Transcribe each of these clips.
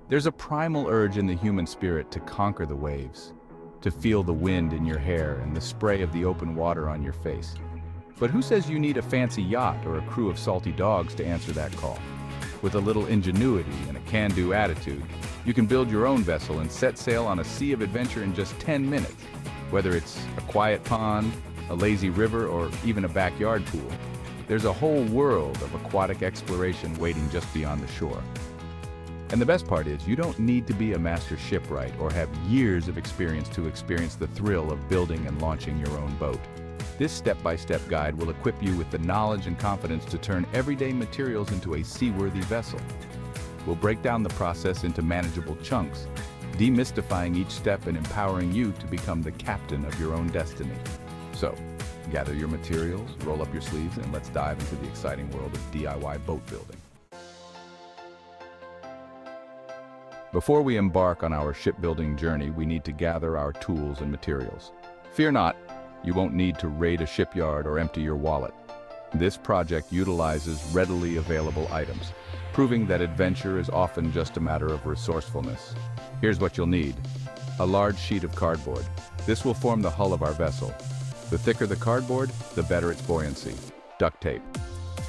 There's a primal urge in the human spirit to conquer the waves, to feel the wind in your hair and the spray of the open water on your face. But who says you need a fancy yacht or a crew of salty dogs to answer that call? With a little ingenuity and a can-do attitude, you can build your own vessel and set sail on a sea of adventure in just 10 minutes. Whether it's a quiet pond, a lazy river, or even a backyard pool, there's a whole world of aquatic exploration waiting just beyond the shore. And the best part is, you don't need to be a master shipwright or have years of experience to experience the thrill of building and launching your own boat. This step-by-step guide will equip you with the knowledge and confidence to turn everyday materials into a seaworthy vessel. We'll break down the process into manageable chunks, demystifying each step and empowering you to become the captain of your own destiny. So, gather your materials, roll up your sleeves, and let's dive into the exciting world of DIY boat building. Before we embark on our shipbuilding journey, we need to gather our tools and materials. Fear not, you won't need to raid a shipyard or empty your wallet. This project utilizes readily available items, proving that adventure is often just a matter of resourcefulness. Here's what you'll need. A large sheet of cardboard. This will form the hull of our vessel. The thicker the cardboard, the better its buoyancy. Duct tape.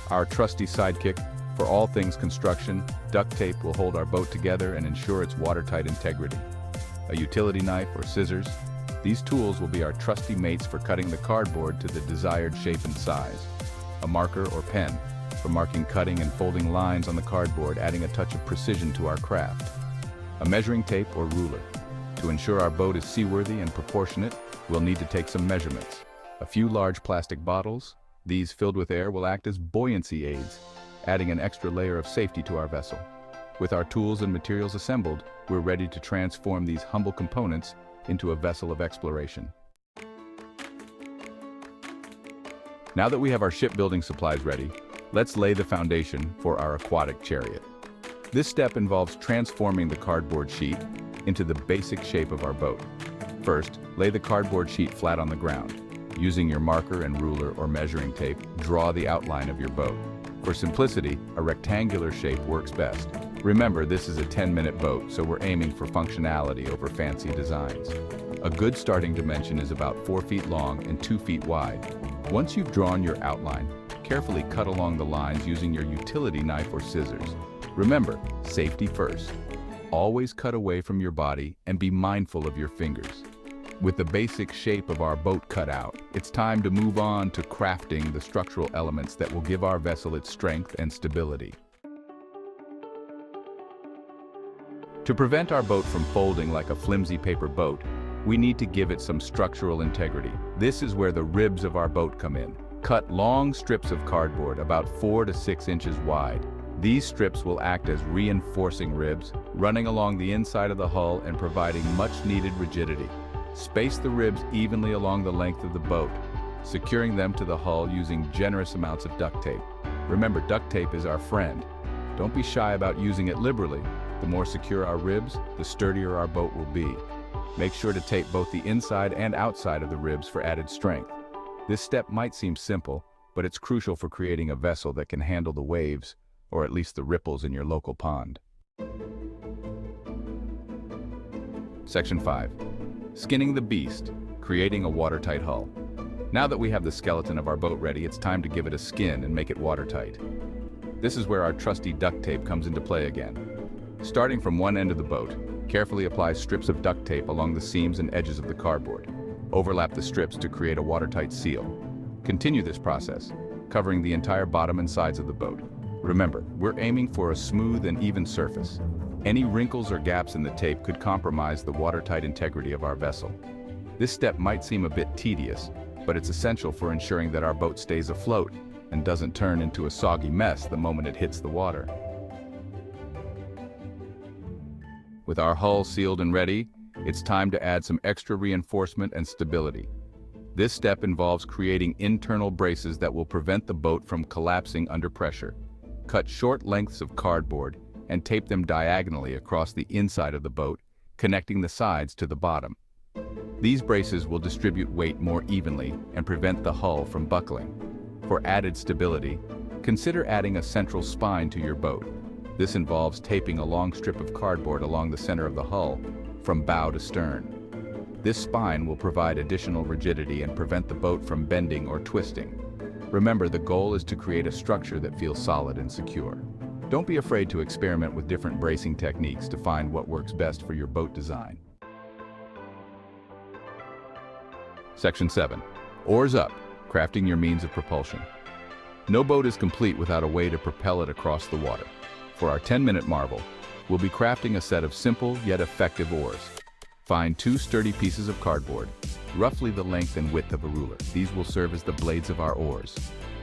Our trusty sidekick. For all things construction, duct tape will hold our boat together and ensure its watertight integrity. A utility knife or scissors. These tools will be our trusty mates for cutting the cardboard to the desired shape and size. A marker or pen for marking, cutting, and folding lines on the cardboard, adding a touch of precision to our craft. A measuring tape or ruler. To ensure our boat is seaworthy and proportionate, we'll need to take some measurements. A few large plastic bottles. These filled with air will act as buoyancy aids, adding an extra layer of safety to our vessel. With our tools and materials assembled, we're ready to transform these humble components into a vessel of exploration. Now that we have our shipbuilding supplies ready, let's lay the foundation for our aquatic chariot. This step involves transforming the cardboard sheet into the basic shape of our boat. First, lay the cardboard sheet flat on the ground. Using your marker and ruler or measuring tape, draw the outline of your boat. For simplicity, a rectangular shape works best. Remember, this is a 10-minute boat, so we're aiming for functionality over fancy designs. A good starting dimension is about 4 feet long and 2 feet wide. Once you've drawn your outline, carefully cut along the lines using your utility knife or scissors. Remember, safety first. Always cut away from your body and be mindful of your fingers. With the basic shape of our boat cut out, it's time to move on to crafting the structural elements that will give our vessel its strength and stability. To prevent our boat from folding like a flimsy paper boat, we need to give it some structural integrity. This is where the ribs of our boat come in. Cut long strips of cardboard about 4 to 6 inches wide. These strips will act as reinforcing ribs, running along the inside of the hull and providing much-needed rigidity. Space the ribs evenly along the length of the boat, securing them to the hull using generous amounts of duct tape. Remember, duct tape is our friend. Don't be shy about using it liberally. The more secure our ribs, the sturdier our boat will be. Make sure to tape both the inside and outside of the ribs for added strength. This step might seem simple, but it's crucial for creating a vessel that can handle the waves, or at least the ripples in your local pond. Section 5. Skinning the beast, creating a watertight hull. Now that we have the skeleton of our boat ready, it's time to give it a skin and make it watertight. This is where our trusty duct tape comes into play again. Starting from one end of the boat, carefully apply strips of duct tape along the seams and edges of the cardboard. Overlap the strips to create a watertight seal. Continue this process, covering the entire bottom and sides of the boat. Remember, we're aiming for a smooth and even surface. Any wrinkles or gaps in the tape could compromise the watertight integrity of our vessel. This step might seem a bit tedious, but it's essential for ensuring that our boat stays afloat and doesn't turn into a soggy mess the moment it hits the water. With our hull sealed and ready, it's time to add some extra reinforcement and stability. This step involves creating internal braces that will prevent the boat from collapsing under pressure. Cut short lengths of cardboard and tape them diagonally across the inside of the boat, connecting the sides to the bottom. These braces will distribute weight more evenly and prevent the hull from buckling. For added stability, consider adding a central spine to your boat. This involves taping a long strip of cardboard along the center of the hull, from bow to stern. This spine will provide additional rigidity and prevent the boat from bending or twisting. Remember, the goal is to create a structure that feels solid and secure. Don't be afraid to experiment with different bracing techniques to find what works best for your boat design. Section 7. Oars up, crafting your means of propulsion. No boat is complete without a way to propel it across the water. For our 10-minute marvel, we'll be crafting a set of simple yet effective oars. Find 2 sturdy pieces of cardboard, roughly the length and width of a ruler. These will serve as the blades of our oars.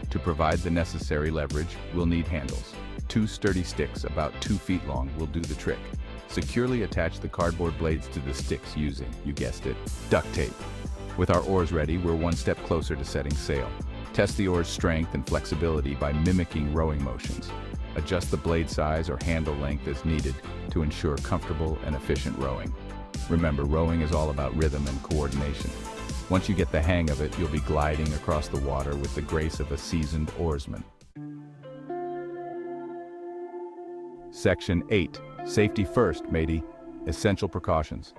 To provide the necessary leverage, we'll need handles. 2 sturdy sticks about 2 feet long will do the trick. Securely attach the cardboard blades to the sticks using, you guessed it, duct tape. With our oars ready, we're one step closer to setting sail. Test the oar's strength and flexibility by mimicking rowing motions. Adjust the blade size or handle length as needed to ensure comfortable and efficient rowing. Remember, rowing is all about rhythm and coordination. Once you get the hang of it, you'll be gliding across the water with the grace of a seasoned oarsman. Section 8. Safety first, matey. Essential precautions.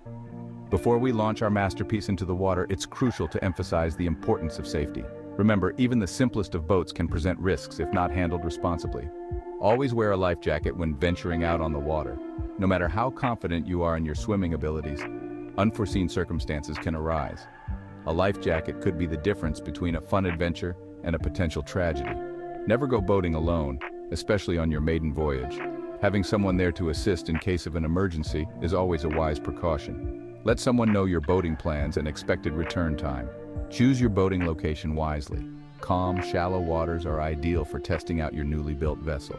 Before we launch our masterpiece into the water, it's crucial to emphasize the importance of safety. Remember, even the simplest of boats can present risks if not handled responsibly. Always wear a life jacket when venturing out on the water. No matter how confident you are in your swimming abilities, unforeseen circumstances can arise. A life jacket could be the difference between a fun adventure and a potential tragedy. Never go boating alone, especially on your maiden voyage. Having someone there to assist in case of an emergency is always a wise precaution. Let someone know your boating plans and expected return time. Choose your boating location wisely. Calm, shallow waters are ideal for testing out your newly built vessel.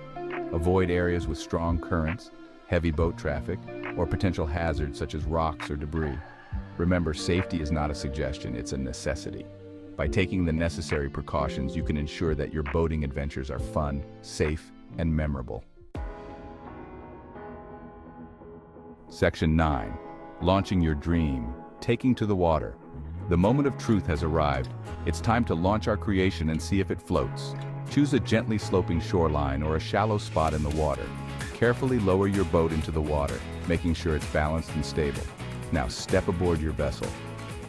Avoid areas with strong currents, heavy boat traffic, or potential hazards such as rocks or debris. Remember, safety is not a suggestion, it's a necessity. By taking the necessary precautions, you can ensure that your boating adventures are fun, safe, and memorable. Section 9. Launching your dream. Taking to the water. The moment of truth has arrived. It's time to launch our creation and see if it floats. Choose a gently sloping shoreline or a shallow spot in the water. Carefully lower your boat into the water, making sure it's balanced and stable. Now step aboard your vessel.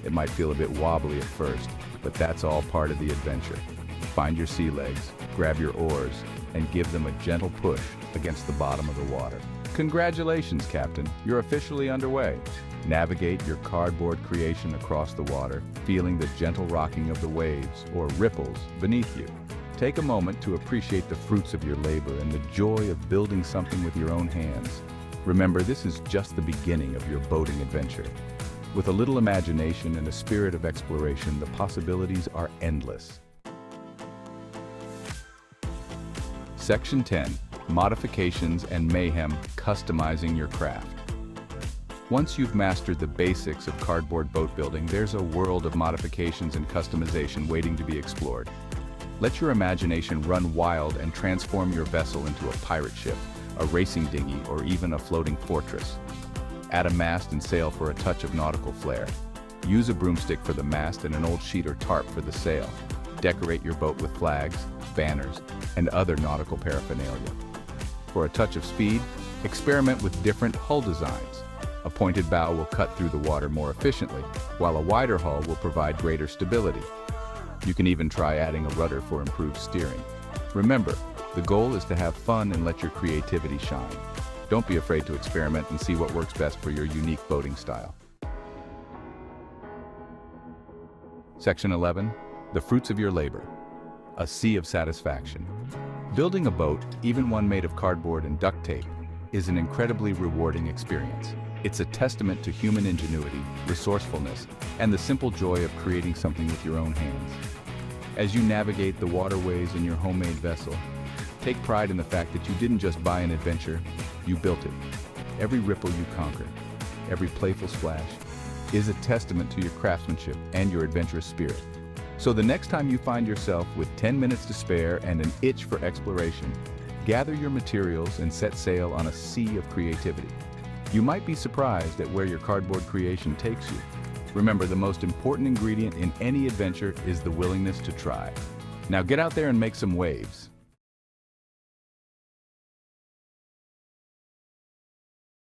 It might feel a bit wobbly at first, but that's all part of the adventure. Find your sea legs, grab your oars, and give them a gentle push against the bottom of the water. Congratulations, Captain. You're officially underway. Navigate your cardboard creation across the water, feeling the gentle rocking of the waves or ripples beneath you. Take a moment to appreciate the fruits of your labor and the joy of building something with your own hands. Remember, this is just the beginning of your boating adventure. With a little imagination and a spirit of exploration, the possibilities are endless. Section 10. Modifications and mayhem, customizing your craft. Once you've mastered the basics of cardboard boat building, there's a world of modifications and customization waiting to be explored. Let your imagination run wild and transform your vessel into a pirate ship, a racing dinghy, or even a floating fortress. Add a mast and sail for a touch of nautical flair. Use a broomstick for the mast and an old sheet or tarp for the sail. Decorate your boat with flags, banners, and other nautical paraphernalia. For a touch of speed, experiment with different hull designs. A pointed bow will cut through the water more efficiently, while a wider hull will provide greater stability. You can even try adding a rudder for improved steering. Remember, the goal is to have fun and let your creativity shine. Don't be afraid to experiment and see what works best for your unique boating style. Section 11. The fruits of your labor. A sea of satisfaction. Building a boat, even one made of cardboard and duct tape, is an incredibly rewarding experience. It's a testament to human ingenuity, resourcefulness, and the simple joy of creating something with your own hands. As you navigate the waterways in your homemade vessel, take pride in the fact that you didn't just buy an adventure, you built it. Every ripple you conquer, every playful splash, is a testament to your craftsmanship and your adventurous spirit. So the next time you find yourself with 10 minutes to spare and an itch for exploration, gather your materials and set sail on a sea of creativity. You might be surprised at where your cardboard creation takes you. Remember, the most important ingredient in any adventure is the willingness to try. Now get out there and make some waves.